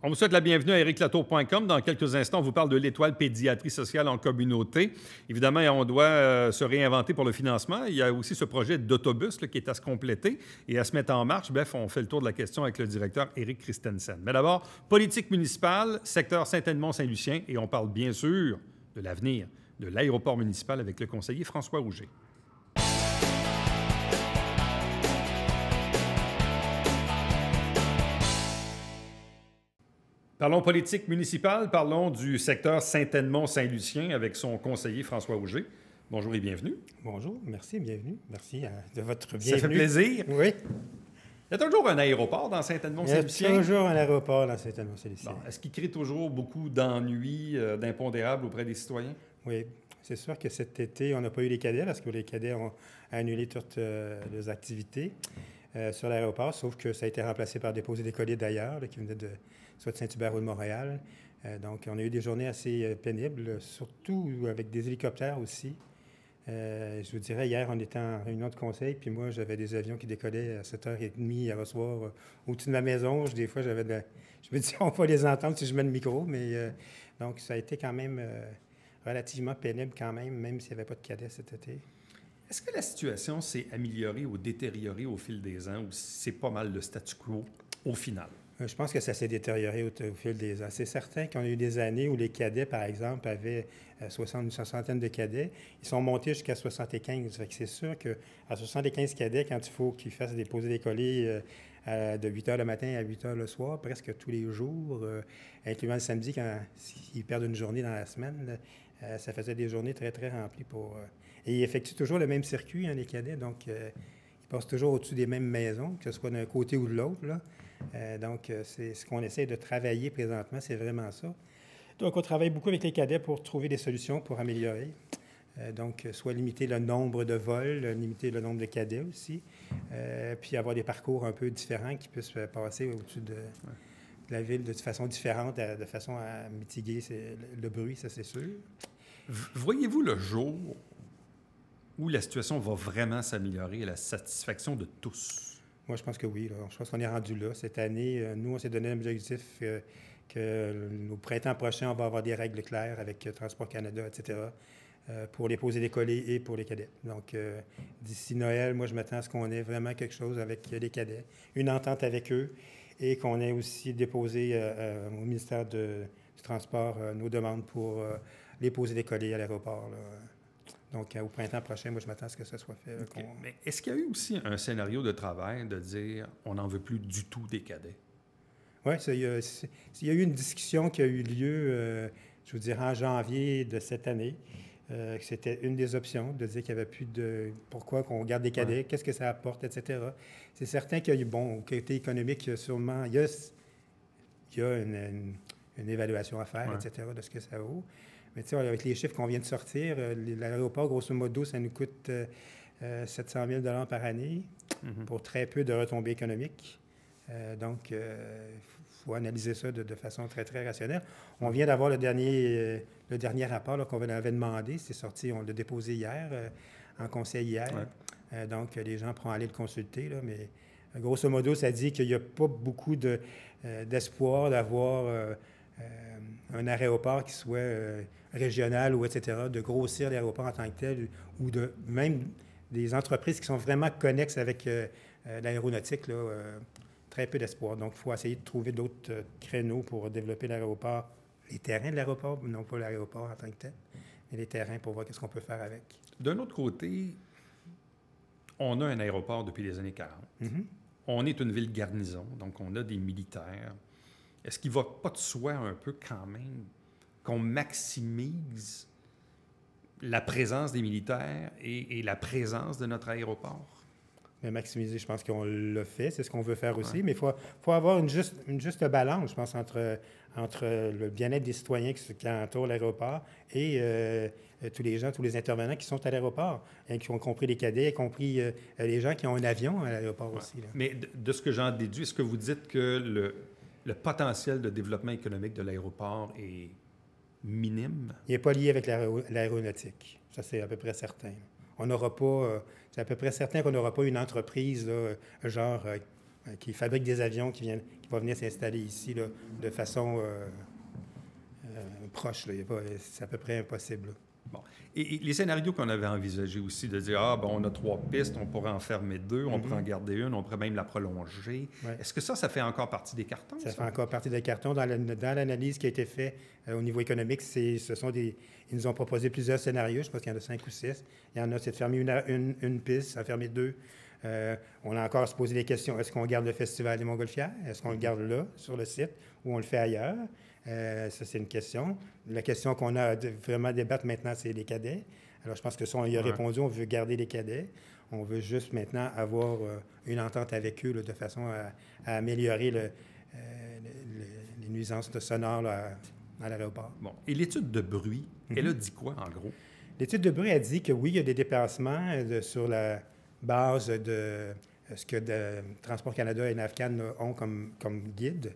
On vous souhaite la bienvenue à ericlatour.com. Dans quelques instants, on vous parle de l'étoile pédiatrie sociale en communauté. Évidemment, on doit se réinventer pour le financement. Il y a aussi ce projet d'autobus qui est à se compléter et à se mettre en marche. Bref, on fait le tour de la question avec le directeur Éric Christensen. Mais d'abord, politique municipale, secteur Saint-Edmond-Saint-Lucien, et on parle bien sûr de l'avenir de l'aéroport municipal avec le conseiller François Rouget. Parlons politique municipale, parlons du secteur Saint-Edmond-Saint-Lucien avec son conseiller François Rouget. Bonjour et bienvenue. Bonjour, merci, bienvenue. Merci de votre bienvenue. Ça fait plaisir. Oui. Il y a toujours un aéroport dans Saint-Edmond-Saint-Lucien. Il y a toujours un aéroport dans Saint-Edmond-Saint-Lucien. Bon, est-ce qu'il crée toujours beaucoup d'ennuis, d'impondérables auprès des citoyens? Oui, c'est sûr que cet été, on n'a pas eu les cadets parce que les cadets ont annulé toutes les activités sur l'aéroport, sauf que ça a été remplacé par des posés d'écoliers d'ailleurs, qui venaient soit de Saint-Hubert ou de Montréal. Donc, on a eu des journées assez pénibles, surtout avec des hélicoptères aussi. Je vous dirais, hier, on était en réunion de conseil, puis moi, j'avais des avions qui décollaient à 7h30 hier soir au-dessus de ma maison. Des fois, je me dis, on va les entendre si je mets le micro, mais donc, ça a été quand même relativement pénible quand même s'il n'y avait pas de cadets cet été. Est-ce que la situation s'est améliorée ou détériorée au fil des ans, ou c'est pas mal le statu quo au final? Je pense que ça s'est détérioré au fil des ans. C'est certain qu'on a eu des années où les cadets, par exemple, avaient une soixantaine de cadets. Ils sont montés jusqu'à 75. Fait que c'est sûr qu'à 75 cadets, quand il faut qu'ils fassent des posés d'écoliers de 8 h le matin à 8 h le soir, presque tous les jours, incluant le samedi, quand ils perdent une journée dans la semaine, ça faisait des journées très, très remplies pour... Et ils effectuent toujours le même circuit, les cadets, donc ils passent toujours au-dessus des mêmes maisons, que ce soit d'un côté ou de l'autre, là. Donc, c'est ce qu'on essaie de travailler présentement, c'est vraiment ça. Donc, on travaille beaucoup avec les cadets pour trouver des solutions pour améliorer. Donc, soit limiter le nombre de vols, limiter le nombre de cadets aussi, puis avoir des parcours un peu différents qui puissent passer au-dessus de la ville de façon différente, de façon à mitiguer le bruit, ça c'est sûr. Voyez-vous le jour où la situation va vraiment s'améliorer à la satisfaction de tous? Moi, je pense que oui. Là. Je pense qu'on est rendu là. Cette année, nous, on s'est donné l'objectif que au printemps prochain, on va avoir des règles claires avec Transport Canada, etc., pour les posés d'écoliers et pour les cadets. Donc, d'ici Noël, moi, je m'attends à ce qu'on ait vraiment quelque chose avec les cadets, une entente avec eux, et qu'on ait aussi déposé au ministère du Transport nos demandes pour les posés d'écoliers à l'aéroport, là. Donc, au printemps prochain, moi, je m'attends à ce que ça soit fait. Okay. Mais est-ce qu'il y a eu aussi un scénario de travail de dire on n'en veut plus du tout des cadets? Oui, il y a eu une discussion qui a eu lieu, je vous dirais, en janvier de cette année. C'était une des options, de dire qu'il n'y avait plus de... Pourquoi qu'on garde des cadets, qu'est-ce que ça apporte, etc. C'est certain qu'il y a eu, bon, au côté économique, sûrement, il y a une évaluation à faire, etc., de ce que ça vaut. Mais tu sais, avec les chiffres qu'on vient de sortir, l'aéroport, grosso modo, ça nous coûte 700 000 $ par année pour très peu de retombées économiques. Donc, il faut analyser ça de façon très, très rationnelle. On vient d'avoir le dernier rapport là, qu'on avait demandé. C'est sorti, on l'a déposé hier, en conseil hier. Ouais. Donc, les gens pourront aller le consulter. Là, mais grosso modo, ça dit qu'il n'y a pas beaucoup d'espoir d'avoir... un aéroport qui soit régional ou etc., de grossir l'aéroport en tant que tel, ou de même des entreprises qui sont vraiment connexes avec l'aéronautique, là, très peu d'espoir. Donc, il faut essayer de trouver d'autres créneaux pour développer l'aéroport, les terrains de l'aéroport, non pas l'aéroport en tant que tel, mais les terrains pour voir qu'est-ce qu'on peut faire avec. D'un autre côté, on a un aéroport depuis les années 40. On est une ville garnison, donc on a des militaires. Est-ce qu'il ne va pas de soi un peu quand même qu'on maximise la présence des militaires et la présence de notre aéroport? Mais maximiser, je pense qu'on l'a fait. C'est ce qu'on veut faire aussi. Mais il faut avoir une juste balance, je pense, entre le bien-être des citoyens qui entourent l'aéroport et tous les gens, tous les intervenants qui sont à l'aéroport, qui ont compris les cadets, y compris les gens qui ont un avion à l'aéroport aussi. Là. Mais de ce que j'en déduis, est-ce que vous dites que le potentiel de développement économique de l'aéroport est minime? Il n'est pas lié avec l'aéronautique. Ça, c'est à peu près certain. On n'aura pas... c'est à peu près certain qu'on n'aura pas une entreprise, là, genre qui fabrique des avions qui vont venir s'installer ici là, de façon proche. Là. C'est à peu près impossible. Là. Bon. Et les scénarios qu'on avait envisagés aussi, de dire, ah, bon, on a 3 pistes, on pourrait en fermer 2, on pourrait en garder une, on pourrait même la prolonger. Ouais. Est-ce que ça fait encore partie des cartons? Ça fait encore partie des cartons. Dans l'analyse qui a été faite au niveau économique, ils nous ont proposé plusieurs scénarios. Je pense qu'il y en a 5 ou 6. Il y en a, c'est de fermer une piste, en fermer 2. On a encore à se poser des questions. Est-ce qu'on garde le Festival des Montgolfières? Est-ce qu'on le garde là, sur le site, ou on le fait ailleurs? Ça, c'est une question. La question qu'on a vraiment à débattre maintenant, c'est les cadets. Alors, je pense que ça, on y a répondu. On veut garder les cadets. On veut juste maintenant avoir une entente avec eux là, de façon à améliorer les nuisances sonores là, à l'aéroport. Bon. Et l'étude de bruit, elle a dit quoi, en gros? L'étude de bruit a dit que oui, il y a des dépassements sur la base de ce que Transport Canada et Navcan ont comme guide.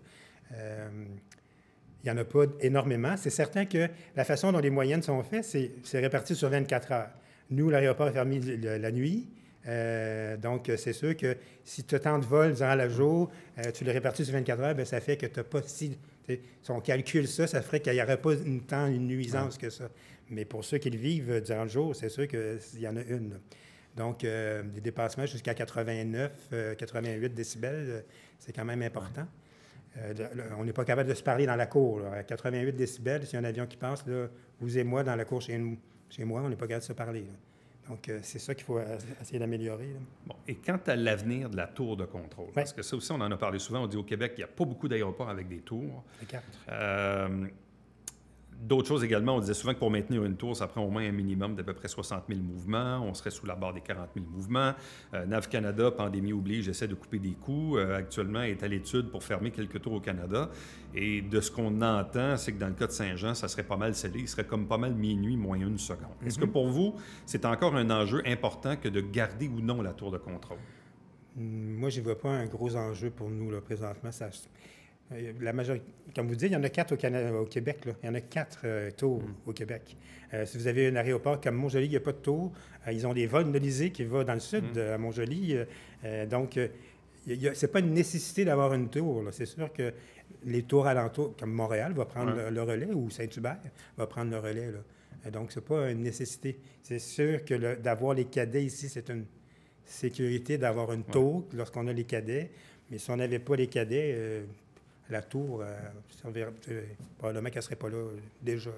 Il n'y en a pas énormément. C'est certain que la façon dont les moyennes sont faites, c'est réparti sur 24 heures. Nous, l'aéroport est fermé la nuit. Donc, c'est sûr que si tu as tant de vols durant le jour, tu le répartis sur 24 heures, bien, ça fait que tu n'as pas si on calcule ça, ça ferait qu'il n'y aurait pas tant une nuisance que ça. Mais pour ceux qui le vivent durant le jour, c'est sûr qu'il y en a une. Donc, des dépassements jusqu'à 89, 88 décibels, c'est quand même important. On n'est pas capable de se parler dans la cour. Là. À 88 décibels, s'il y a un avion qui passe, là, vous et moi, dans la cour chez moi, on n'est pas capable de se parler. Là. Donc, c'est ça qu'il faut essayer d'améliorer. Là. Bon. Et quant à l'avenir de la tour de contrôle, parce que ça aussi, on en a parlé souvent, on dit au Québec qu'il n'y a pas beaucoup d'aéroports avec des tours. Les 4. D'autres choses également, on disait souvent que pour maintenir une tour, ça prend au moins un minimum d'à peu près 60 000 mouvements. On serait sous la barre des 40 000 mouvements. Nav Canada, pandémie oblige, essaie de couper des coûts. Actuellement, est à l'étude pour fermer quelques tours au Canada. Et de ce qu'on entend, c'est que dans le cas de Saint-Jean, ça serait pas mal scellé. Il serait comme pas mal minuit, moins 1 seconde. Est-ce que pour vous, c'est encore un enjeu important que de garder ou non la tour de contrôle? Moi, je ne vois pas un gros enjeu pour nous, là, présentement. La majorité, comme vous dites, il y en a 4 au Québec. Là. Il y en a 4 tours au Québec. Si vous avez un aéroport comme Montjoly, il n'y a pas de tour. Ils ont des vols nolisés qui vont dans le sud, à Montjoly. Donc, ce n'est pas une nécessité d'avoir une tour. Là. C'est sûr que les tours alentours, comme Montréal, va prendre le relais, ou Saint-Hubert va prendre le relais. Là. Donc, ce n'est pas une nécessité. C'est sûr que d'avoir les cadets ici, c'est une sécurité d'avoir une tour lorsqu'on a les cadets. Mais si on n'avait pas les cadets... la tour, probablement qu'elle ne serait pas là déjà. Là.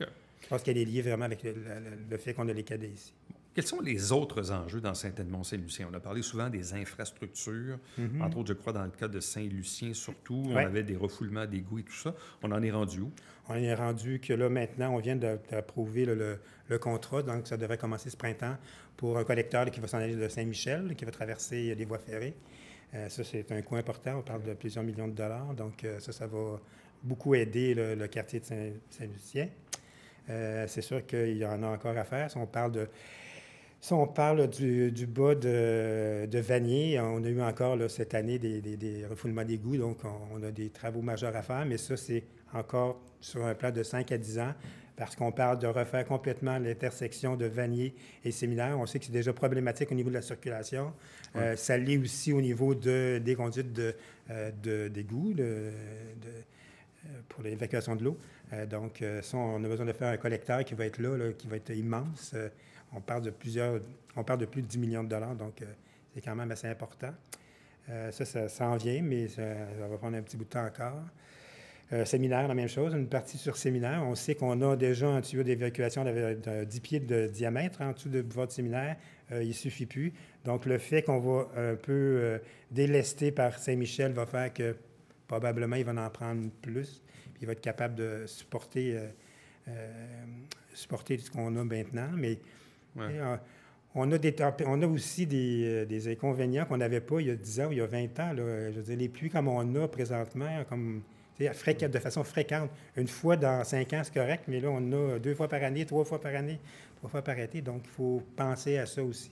Okay. Je pense qu'elle est liée vraiment avec le fait qu'on a les cadets ici. Quels sont les autres enjeux dans Saint-Edmond-Saint-Lucien? On a parlé souvent des infrastructures, entre autres, je crois, dans le cas de Saint-Lucien surtout, on avait des refoulements d'égouts et tout ça. On en est rendu où? On est rendu que là, maintenant, on vient d'approuver le contrat, donc ça devrait commencer ce printemps, pour un collecteur qui va s'en aller de Saint-Michel, qui va traverser les voies ferrées. Ça, c'est un coût important. On parle de plusieurs millions de dollars. Donc, ça va beaucoup aider le quartier de Saint-Lucien. C'est sûr qu'il y en a encore à faire. Si on parle du bas de Vanier, on a eu encore là, cette année des refoulements d'égouts. Donc, on a des travaux majeurs à faire. Mais ça, c'est encore sur un plan de 5 à 10 ans. Parce qu'on parle de refaire complètement l'intersection de Vanier et Séminaire. On sait que c'est déjà problématique au niveau de la circulation. Ça l'est aussi au niveau des conduites d'égouts pour l'évacuation de l'eau. Donc, ça, on a besoin de faire un collecteur qui va être là qui va être immense. On parle de plus de 10 millions de dollars, donc c'est quand même assez important. Ça en vient, mais ça va prendre un petit bout de temps encore. Séminaire, la même chose, une partie sur Séminaire. On sait qu'on a déjà un tuyau d'évacuation de 10 pieds de diamètre en dessous de boulevard de Séminaire. Il ne suffit plus. Donc, le fait qu'on va un peu délester par Saint-Michel va faire que probablement il va en prendre plus. Puis il va être capable de supporter ce qu'on a maintenant. Mais on a aussi des inconvénients qu'on n'avait pas il y a 10 ans ou il y a 20 ans. Là. Je veux dire, les pluies comme on a présentement, de façon fréquente. Une fois dans 5 ans, c'est correct, mais là, on a 2 fois par année, 3 fois par année, 3 fois par été. Donc, il faut penser à ça aussi.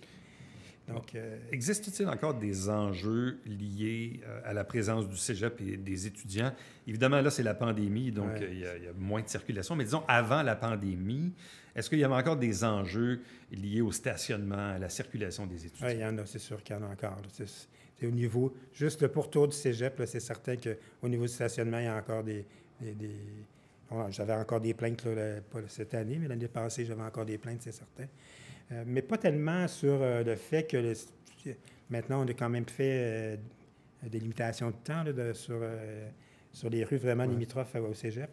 Donc, existe-t-il encore des enjeux liés à la présence du cégep et des étudiants? Évidemment, là, c'est la pandémie, donc il y a moins de circulation. Mais disons, avant la pandémie, est-ce qu'il y avait encore des enjeux liés au stationnement, à la circulation des étudiants? Oui, il y en a, c'est sûr qu'il y en a encore. C'est au niveau, juste le pourtour du cégep, c'est certain qu'au niveau du stationnement, il y a encore bon, j'avais encore des plaintes, là, pas cette année, mais l'année passée, j'avais encore des plaintes, c'est certain. Mais pas tellement sur le fait que maintenant, on a quand même fait des limitations de temps là, sur les rues vraiment limitrophes au cégep.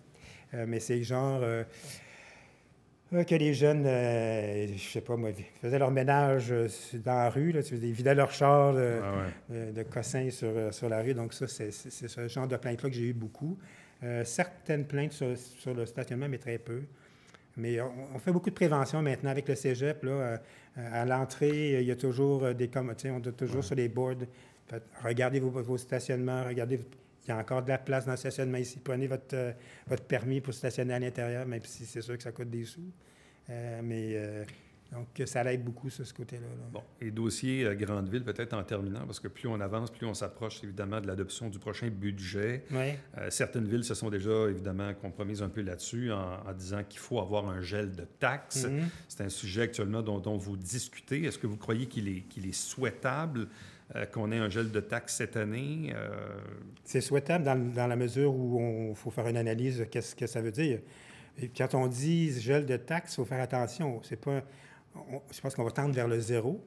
Mais c'est genre que les jeunes, je sais pas moi, faisaient leur ménage dans la rue, là, ils vidaient leur char de cossins sur la rue. Donc ça, c'est ce genre de plaintes-là que j'ai eu beaucoup. Certaines plaintes sur le stationnement, mais très peu. Mais on fait beaucoup de prévention maintenant avec le cégep. Là, à l'entrée, il y a toujours on a toujours sur les boards. Regardez vos stationnements, regardez, il y a encore de la place dans le stationnement ici. Prenez votre permis pour stationner à l'intérieur, même si c'est sûr que ça coûte des sous. Donc, ça l'aide beaucoup, ce côté-là. Là. Bon, et dossier Grande Ville, peut-être en terminant, parce que plus on avance, plus on s'approche évidemment de l'adoption du prochain budget. Oui. Certaines villes se sont déjà évidemment compromises un peu là-dessus en disant qu'il faut avoir un gel de taxes. Mm-hmm. C'est un sujet actuellement dont vous discutez. Est-ce que vous croyez qu'il est souhaitable qu'on ait un gel de taxes cette année? C'est souhaitable dans la mesure où il faut faire une analyse de qu'est-ce que ça veut dire. Et quand on dit gel de taxes, il faut faire attention. C'est pas... je pense qu'on va tendre vers le zéro,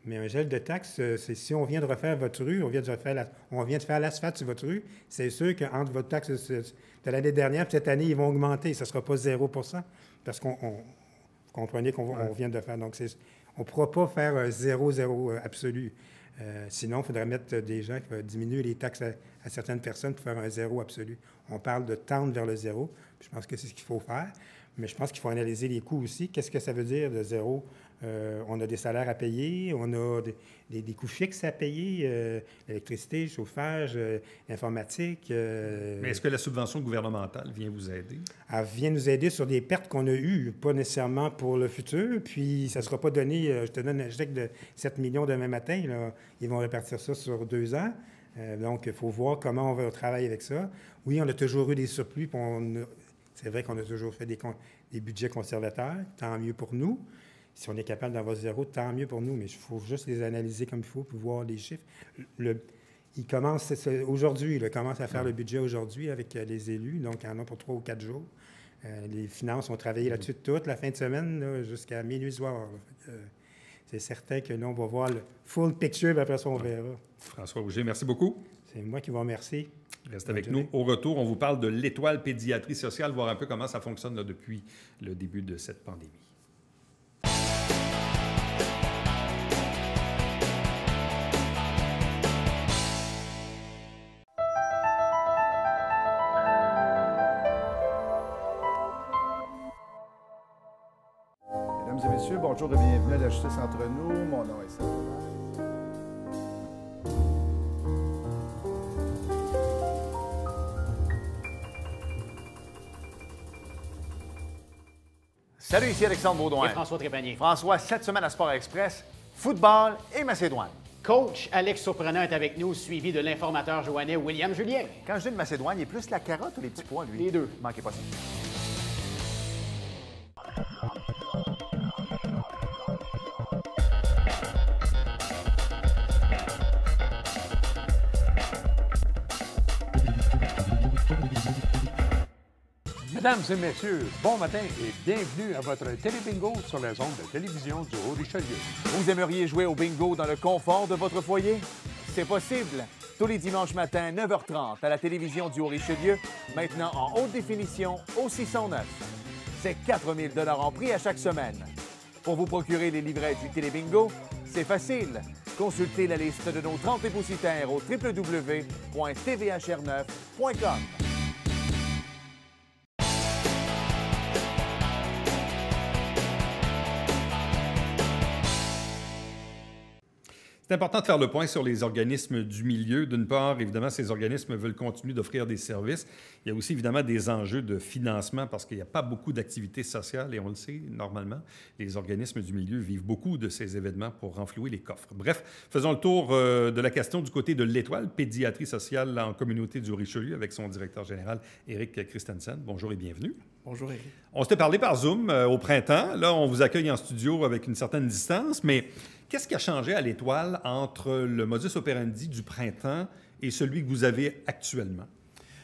mais un gel de taxes, c'est si on vient de refaire votre rue, on vient de faire l'asphalte sur votre rue, c'est sûr qu'entre votre taxe de l'année dernière et cette année, ils vont augmenter. Ça ne sera pas 0 % parce qu'on vous comprenez qu'on vient de faire. Donc, on ne pourra pas faire un 0 absolu. Sinon, il faudrait mettre des gens qui vont diminuer les taxes à certaines personnes pour faire un 0 absolu. On parle de tendre vers le 0. Je pense que c'est ce qu'il faut faire. Mais je pense qu'il faut analyser les coûts aussi. Qu'est-ce que ça veut dire de 0? On a des salaires à payer, on a des coûts fixes à payer, électricité, chauffage, informatique. Mais est-ce que la subvention gouvernementale vient vous aider? Elle vient nous aider sur des pertes qu'on a eues, pas nécessairement pour le futur. Puis, ça ne sera pas donné, je te donne un chèque de 7 millions demain matin. Là. Ils vont répartir ça sur 2 ans. Donc, il faut voir comment on va travailler avec ça. Oui, on a toujours eu des surplus, puis c'est vrai qu'on a toujours fait des budgets conservateurs. Tant mieux pour nous. Si on est capable d'avoir 0, tant mieux pour nous. Mais il faut juste les analyser comme il faut pour voir les chiffres. Ils commencent aujourd'hui, ils commencent à faire le budget aujourd'hui avec les élus. Donc, il y en a pour 3 ou 4 jours. Les finances ont travaillé là-dessus toute la fin de semaine, là, jusqu'à minuit soir. C'est certain que là, on va voir le full picture, puis après ça, on verra. François Auger, merci beaucoup. C'est moi qui vous remercie. Reste avec nous. Au retour, on vous parle de l'Étoile Pédiatrie Sociale, voir un peu comment ça fonctionne là, depuis le début de cette pandémie. Mesdames et messieurs, bonjour et bienvenue à la Justice entre nous. Mon nom est Serge. Salut, ici Alexandre Baudouin. Et François Trépanier. François, cette semaine à Sport Express, football et Macédoine. Coach Alex Surprenant est avec nous, suivi de l'informateur joannais William Julien. Quand je dis de Macédoine, il est plus la carotte ou les petits pois, lui? Les deux. Manquez pas ça. Mesdames et messieurs, bon matin et bienvenue à votre télébingo sur les ondes de télévision du Haut-Richelieu. Vous aimeriez jouer au bingo dans le confort de votre foyer? C'est possible. Tous les dimanches matins, 9h30, à la télévision du Haut-Richelieu, maintenant en haute définition au 609. C'est 4 000 $ en prix à chaque semaine. Pour vous procurer les livrets du télébingo, c'est facile. Consultez la liste de nos 30 dépositaires au www.tvhr9.com. C'est important de faire le point sur les organismes du milieu. D'une part, évidemment, ces organismes veulent continuer d'offrir des services. Il y a aussi, évidemment, des enjeux de financement parce qu'il n'y a pas beaucoup d'activités sociales et on le sait, normalement, les organismes du milieu vivent beaucoup de ces événements pour renflouer les coffres. Bref, faisons le tour de la question du côté de l'Étoile, pédiatrie sociale en communauté du Richelieu avec son directeur général, Éric Christensen. Bonjour et bienvenue. Bonjour, Éric. On s'était parlé par Zoom au printemps. Là, on vous accueille en studio avec une certaine distance, mais qu'est-ce qui a changé à l'Étoile entre le modus operandi du printemps et celui que vous avez actuellement?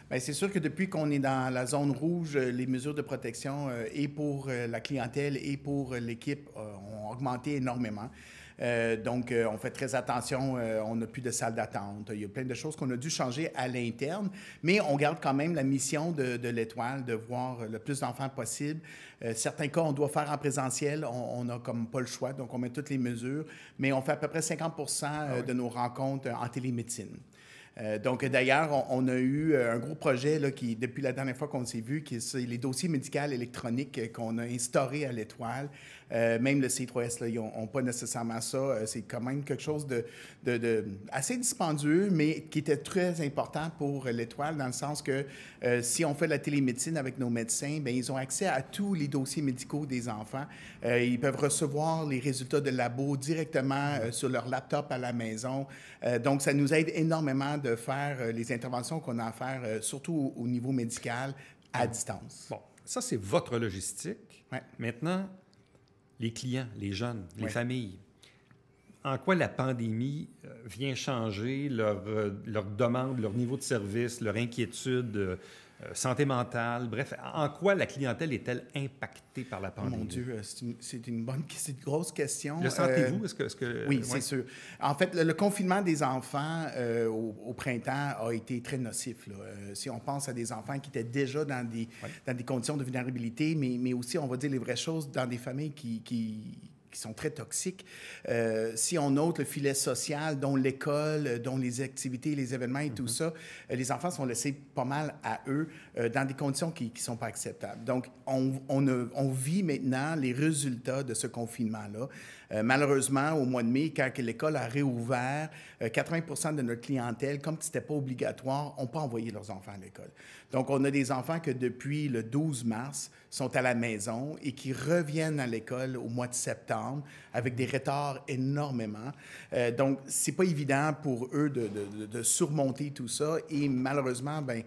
Bien, c'est sûr que depuis qu'on est dans la zone rouge, les mesures de protection et pour la clientèle et pour l'équipe ont augmenté énormément. Donc, on fait très attention, on n'a plus de salle d'attente. Il y a plein de choses qu'on a dû changer à l'interne, mais on garde quand même la mission de l'Étoile, de voir le plus d'enfants possible. Certains cas, on doit faire en présentiel, on n'a comme pas le choix, donc on met toutes les mesures, mais on fait à peu près 50% de nos rencontres en télémédecine. Donc, d'ailleurs, on a eu un gros projet là, qui, depuis la dernière fois qu'on s'est vu, qui c'est les dossiers médicaux électroniques qu'on a instaurés à l'Étoile. Même le C3S, là, ils n'ont pas nécessairement ça. C'est quand même quelque chose de assez dispendieux, mais qui était très important pour l'Étoile, dans le sens que si on fait la télémédecine avec nos médecins, bien, ils ont accès à tous les dossiers médicaux des enfants. Ils peuvent recevoir les résultats de labo directement sur leur laptop à la maison. Donc, ça nous aide énormément de faire les interventions qu'on a à faire, surtout au niveau médical, à distance. Bon, ça, c'est votre logistique. Ouais. Maintenant, les clients, les jeunes, les Ouais. familles, en quoi la pandémie vient changer leur demande, leur niveau de service, leur inquiétude, santé mentale, bref, en quoi la clientèle est-elle impactée par la pandémie? Mon Dieu, c'est une grosse question. Le sentez-vous? Est-ce que... Oui, ouais. c'est sûr. En fait, le confinement des enfants au printemps a été très nocif. Là. Si on pense à des enfants qui étaient déjà dans des conditions de vulnérabilité, mais aussi, on va dire les vraies choses, dans des familles qui sont très toxiques. Si on note le filet social, dont l'école, dont les activités, les événements et tout ça, les enfants sont laissés pas mal à eux dans des conditions qui ne sont pas acceptables. Donc, on vit maintenant les résultats de ce confinement-là. Malheureusement, au mois de mai, quand l'école a réouvert, 80 de notre clientèle, comme ce n'était pas obligatoire, n'ont pas envoyé leurs enfants à l'école. Donc, on a des enfants que depuis le 12 mars sont à la maison et qui reviennent à l'école au mois de septembre avec des retards énormément. Donc, c'est pas évident pour eux de surmonter tout ça. Et malheureusement, bien,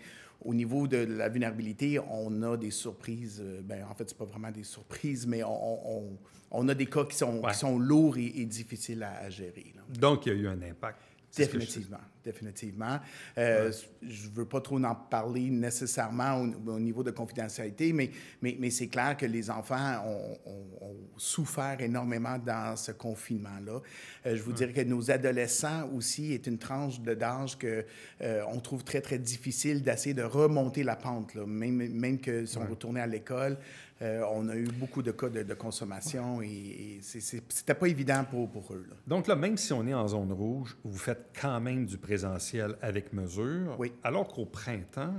au niveau de la vulnérabilité, on a des surprises. Bien, en fait, c'est pas vraiment des surprises, mais on a des cas qui sont lourds et difficiles à gérer. Là. Donc, il y a eu un impact. Définitivement, définitivement. Je ne veux pas trop en parler nécessairement au niveau de confidentialité, mais c'est clair que les enfants ont souffert énormément dans ce confinement-là. Je vous dirais que nos adolescents aussi est une tranche d'âge qu'on trouve très, très difficile d'essayer de remonter la pente. Là. Même qu'ils sont retournés à l'école, on a eu beaucoup de cas de consommation et c'était pas évident pour eux. Là. Donc là, même si on est en zone rouge, vous faites quand même du présentiel avec mesure, oui. Alors qu'au printemps,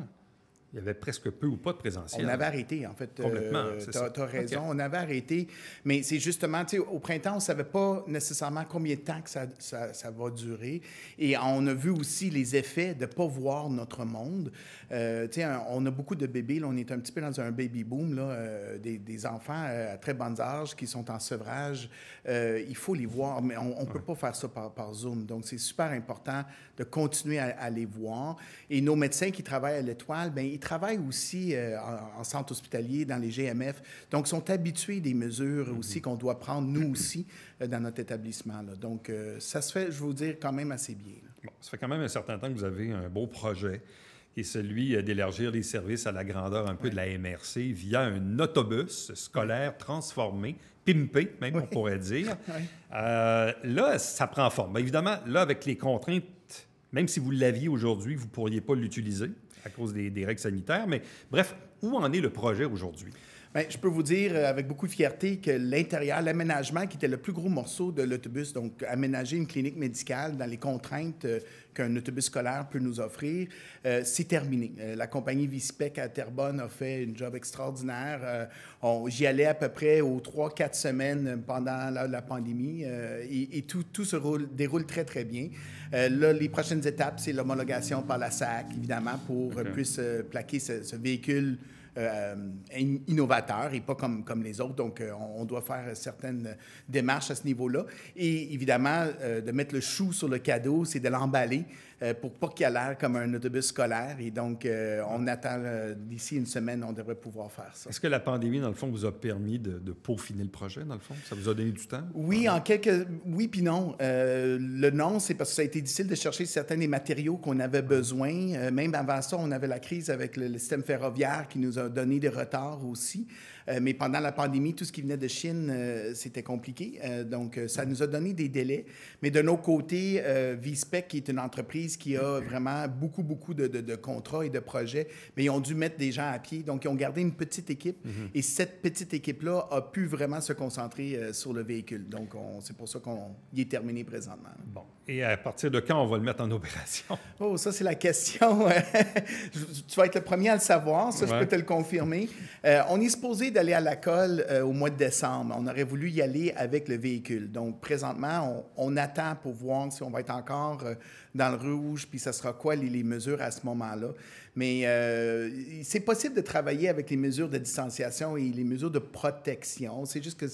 il y avait presque peu ou pas de présentiel. On avait arrêté, en fait. Complètement, tu as raison, okay. On avait arrêté. Mais c'est justement, tu sais, au printemps, on ne savait pas nécessairement combien de temps que ça va durer. Et on a vu aussi les effets de ne pas voir notre monde. Tu sais, on a beaucoup de bébés. Là, on est un petit peu dans un baby boom, là, des enfants à très bons âges qui sont en sevrage. Il faut les voir, mais on ne peut pas faire ça par Zoom. Donc, c'est super important de continuer à les voir. Et nos médecins qui travaillent à l'Étoile, bien, ils travaillent aussi en centre hospitalier, dans les GMF. Donc, ils sont habitués des mesures aussi qu'on doit prendre, nous aussi, dans notre établissement. Là. Donc, ça se fait, je vais vous dire, quand même assez bien. Bon, ça fait quand même un certain temps que vous avez un beau projet qui est celui d'élargir les services à la grandeur un peu de la MRC via un autobus scolaire transformé, pimpé même, on pourrait dire. Là, ça prend forme. Bien, évidemment, là, avec les contraintes, même si vous l'aviez aujourd'hui, vous ne pourriez pas l'utiliser à cause des règles sanitaires. Mais bref, où en est le projet aujourd'hui? Bien, je peux vous dire avec beaucoup de fierté que l'intérieur, l'aménagement qui était le plus gros morceau de l'autobus, donc aménager une clinique médicale dans les contraintes qu'un autobus scolaire peut nous offrir, c'est terminé. La compagnie Vispec à Terrebonne a fait un job extraordinaire. J'y allais à peu près aux 3-4 semaines pendant la pandémie et tout se déroule très, très bien. Là, les prochaines étapes, c'est l'homologation par la SAC, évidemment, pour plus plaquer ce véhicule innovateur et pas comme les autres. Donc, on doit faire certaines démarches à ce niveau-là. Et évidemment, de mettre le chou sur le cadeau, c'est de l'emballer pour pas qu'il ait l'air comme un autobus scolaire. Et donc, on attend d'ici une semaine, on devrait pouvoir faire ça. Est-ce que la pandémie, dans le fond, vous a permis de peaufiner le projet, dans le fond? Ça vous a donné du temps? Oui, oui puis non. Le non, c'est parce que ça a été difficile de chercher certains des matériaux qu'on avait besoin. Même avant ça, on avait la crise avec le système ferroviaire qui nous a donné des retards aussi. Mais pendant la pandémie, tout ce qui venait de Chine, c'était compliqué. Donc, ça nous a donné des délais. Mais de notre côté, Vispec, qui est une entreprise qui a vraiment beaucoup de contrats et de projets, mais ils ont dû mettre des gens à pied. Donc, ils ont gardé une petite équipe. Et cette petite équipe-là a pu vraiment se concentrer sur le véhicule. Donc, c'est pour ça qu'on y est terminé présentement. Bon. Et à partir de quand on va le mettre en opération? Oh, ça, c'est la question. Tu vas être le premier à le savoir. Ça, je peux te le confirmer. On est supposé d'aller à la colle au mois de décembre. On aurait voulu y aller avec le véhicule. Donc, présentement, on attend pour voir si on va être encore dans le rouge, puis ça sera quoi les mesures à ce moment-là. Mais c'est possible de travailler avec les mesures de distanciation et les mesures de protection. C'est juste que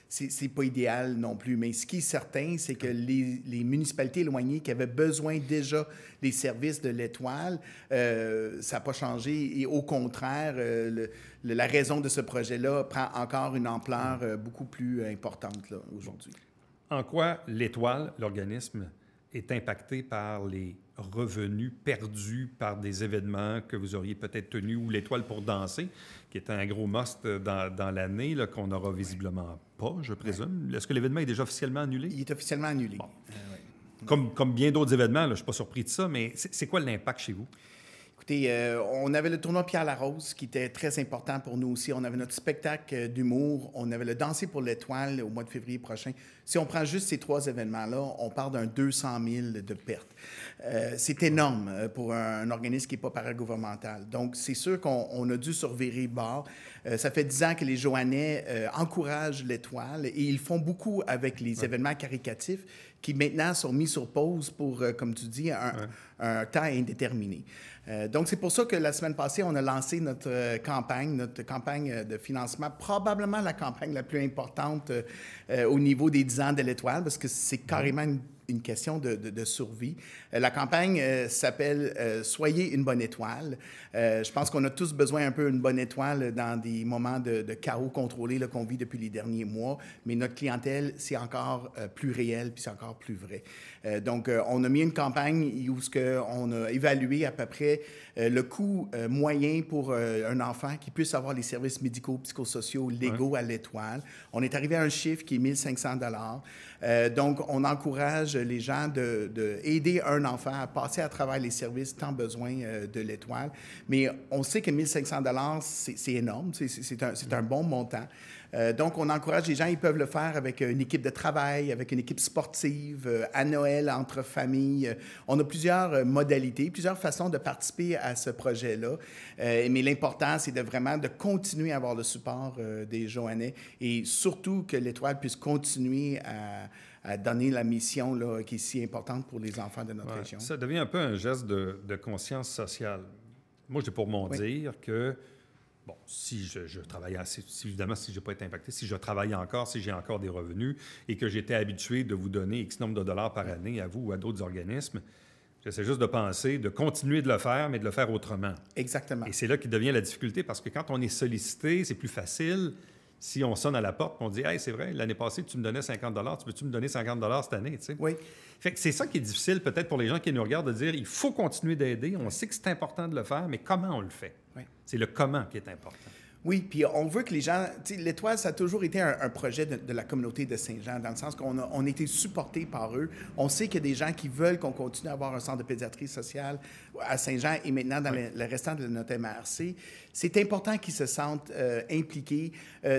c'est pas idéal non plus. Mais ce qui est certain, c'est que les municipalités éloignées qui avaient besoin déjà des services de l'Étoile, ça n'a pas changé. Et au contraire, la raison de ce projet-là prend encore une ampleur beaucoup plus importante là, aujourd'hui. En quoi l'Étoile, l'organisme, est impacté par les revenus perdus par des événements que vous auriez peut-être tenus, ou l'Étoile pour danser, qui est un gros must dans l'année, là, qu'on n'aura visiblement pas, je présume. Est-ce que l'événement est déjà officiellement annulé? Il est officiellement annulé. Bon. Comme bien d'autres événements, là, je ne suis pas surpris de ça, mais c'est quoi l'impact chez vous? Écoutez, on avait le tournoi Pierre Larose qui était très important pour nous aussi. On avait notre spectacle d'humour. On avait le Danser pour l'Étoile au mois de février prochain. Si on prend juste ces 3 événements-là, on parle d'un 200 000 de pertes. C'est énorme pour un organisme qui n'est pas paragouvernemental. Donc, c'est sûr qu'on a dû se revirer bord. Ça fait 10 ans que les Joannais encouragent l'Étoile et ils font beaucoup avec les événements caricatifs qui maintenant sont mis sur pause pour, comme tu dis, un temps indéterminé. Donc, c'est pour ça que la semaine passée, on a lancé notre campagne de financement, probablement la campagne la plus importante au niveau des 10 ans de l'Étoile, parce que c'est carrément une question de survie. La campagne s'appelle « Soyez une bonne étoile ». Je pense qu'on a tous besoin un peu d'une bonne étoile dans des moments de chaos contrôlé qu'on vit depuis les derniers mois, mais notre clientèle, c'est encore plus réel puis c'est encore plus vrai. Donc, on a mis une campagne où on a évalué à peu près le coût moyen pour un enfant qui puisse avoir les services médicaux, psychosociaux, légaux à l'Étoile. On est arrivé à un chiffre qui est 1 500 $. Donc, on encourage les gens d'aider un enfant à passer à travers les services tant besoin de l'Étoile. Mais on sait que 1 500 $, c'est énorme, c'est un bon montant. Donc, on encourage les gens, ils peuvent le faire avec une équipe de travail, avec une équipe sportive, à Noël, entre familles. On a plusieurs modalités, plusieurs façons de participer à ce projet-là. Mais l'important, c'est vraiment de continuer à avoir le support des Joannais et surtout que l'Étoile puisse continuer à donner la mission là, qui est si importante pour les enfants de notre région. Ça devient un peu un geste de conscience sociale. Moi, j'ai pour mon dire que bon, si je travaille, évidemment, si je n'ai pas été impacté, si je travaille encore, si j'ai encore des revenus et que j'étais habitué de vous donner X nombre de dollars par année à vous ou à d'autres organismes, j'essaie juste de penser, de continuer de le faire, mais de le faire autrement. Exactement. Et c'est là qu'il devient la difficulté parce que quand on est sollicité, c'est plus facile. Si on sonne à la porte, on dit « Hey, c'est vrai, l'année passée, tu me donnais 50 $, tu peux-tu me donner 50 $ cette année? » Oui. Fait que c'est ça qui est difficile peut-être pour les gens qui nous regardent de dire « Il faut continuer d'aider, on sait que c'est important de le faire, mais comment on le fait? » C'est le comment qui est important. Oui, puis on veut que les gens... Tu sais, l'Étoile, ça a toujours été un projet de la communauté de Saint-Jean, dans le sens qu'on a été supportés par eux. On sait qu'il y a des gens qui veulent qu'on continue à avoir un centre de pédiatrie sociale à Saint-Jean et maintenant dans le restant de notre MRC. C'est important qu'ils se sentent impliqués.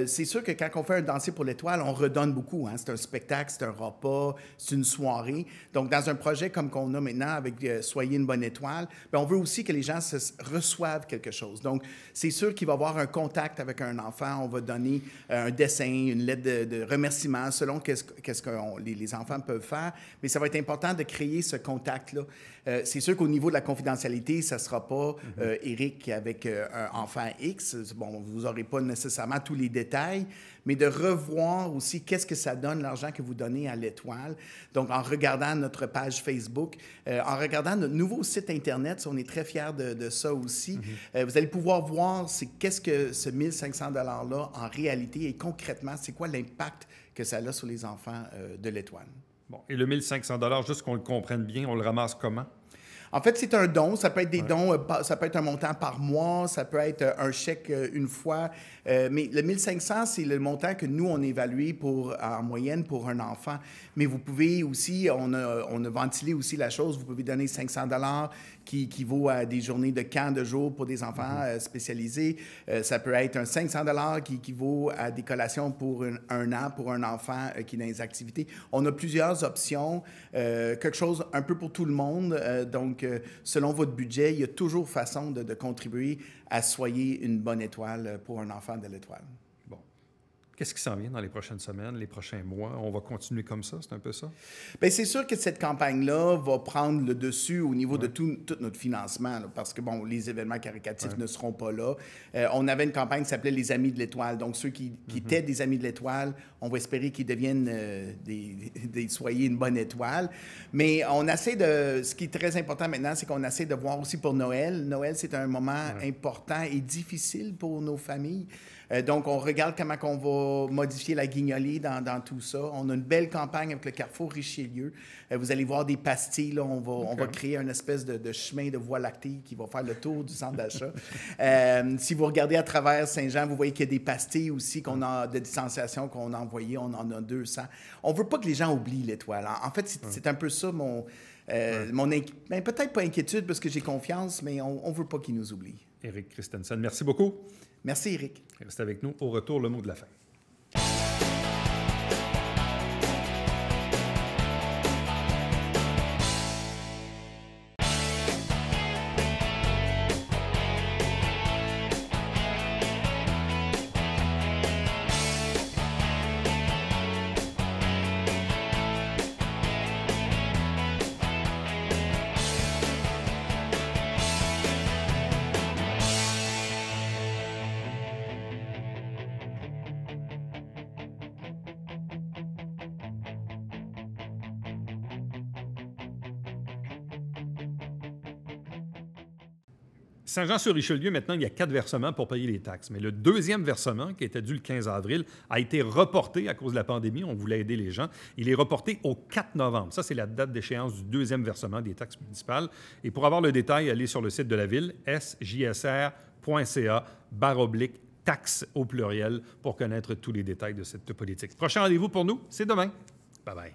C'est sûr que quand on fait un danser pour l'Étoile, on redonne beaucoup. Hein? C'est un spectacle, c'est un repas, c'est une soirée. Donc, dans un projet comme qu'on a maintenant avec Soyez une bonne étoile, bien, on veut aussi que les gens reçoivent quelque chose. Donc, c'est sûr qu'il va y avoir un contact avec un enfant. On va donner un dessin, une lettre de remerciement selon qu'est-ce que les enfants peuvent faire. Mais ça va être important de créer ce contact-là. C'est sûr qu'au niveau de la confidentialité, ça ne sera pas Éric avec un enfant X. Bon, vous n'aurez pas nécessairement tous les détails, mais de revoir aussi qu'est-ce que ça donne, l'argent que vous donnez à l'Étoile. Donc, en regardant notre page Facebook, en regardant notre nouveau site Internet, on est très fiers de ça aussi. Vous allez pouvoir voir qu'est-ce que ce 1 500 $-là en réalité et concrètement, c'est quoi l'impact que ça a sur les enfants de l'Étoile. Bon, et le 1 500 $, juste qu'on le comprenne bien, on le ramasse comment? En fait, c'est un don. Ça peut être des dons, ça peut être un montant par mois, ça peut être un chèque une fois. Mais le 1 500, c'est le montant que nous, on évalue en moyenne pour un enfant. Mais vous pouvez aussi, on a ventilé aussi la chose, vous pouvez donner 500 $ qui vaut à des journées de camp de jour pour des enfants spécialisés. Ça peut être un 500 $ qui vaut à des collations pour un an pour un enfant qui est dans les activités. On a plusieurs options, quelque chose un peu pour tout le monde. Donc, selon votre budget, il y a toujours façon de contribuer à Soyez une bonne étoile pour un enfant de l'Étoile. Bon. Qu'est-ce qui s'en vient dans les prochaines semaines, les prochains mois? On va continuer comme ça? C'est un peu ça? Bien, c'est sûr que cette campagne-là va prendre le dessus au niveau de tout notre financement, là, parce que, bon, les événements caritatifs ne seront pas là. On avait une campagne qui s'appelait Les Amis de l'Étoile. Donc, ceux qui étaient des Amis de l'Étoile, on va espérer qu'ils deviennent des Soyez une bonne étoile. Mais on essaie de... Ce qui est très important maintenant, c'est qu'on essaie de voir aussi pour Noël. Noël, c'est un moment important et difficile pour nos familles. Donc, on regarde comment on va modifier la guignolée dans tout ça. On a une belle campagne avec le Carrefour Richelieu. Vous allez voir des pastilles. Là, on va créer une espèce de chemin de voie lactée qui va faire le tour du centre d'achat. Si vous regardez à travers Saint-Jean, vous voyez qu'il y a des pastilles aussi qu'on a de distanciation qu'on a envoyées. On en a 200. On ne veut pas que les gens oublient l'Étoile. En fait, c'est un peu ça mon peut-être pas inquiétude parce que j'ai confiance, mais on ne veut pas qu'ils nous oublient. Éric Christensen, merci beaucoup. Merci, Éric. Restez avec nous. Au retour, le mot de la fin. Saint-Jean-sur-Richelieu, maintenant, il y a 4 versements pour payer les taxes. Mais le deuxième versement, qui était dû le 15 avril, a été reporté à cause de la pandémie. On voulait aider les gens. Il est reporté au 4 novembre. Ça, c'est la date d'échéance du deuxième versement des taxes municipales. Et pour avoir le détail, allez sur le site de la Ville, sjsr.ca/taxes au pluriel pour connaître tous les détails de cette politique. Prochain rendez-vous pour nous, c'est demain. Bye-bye.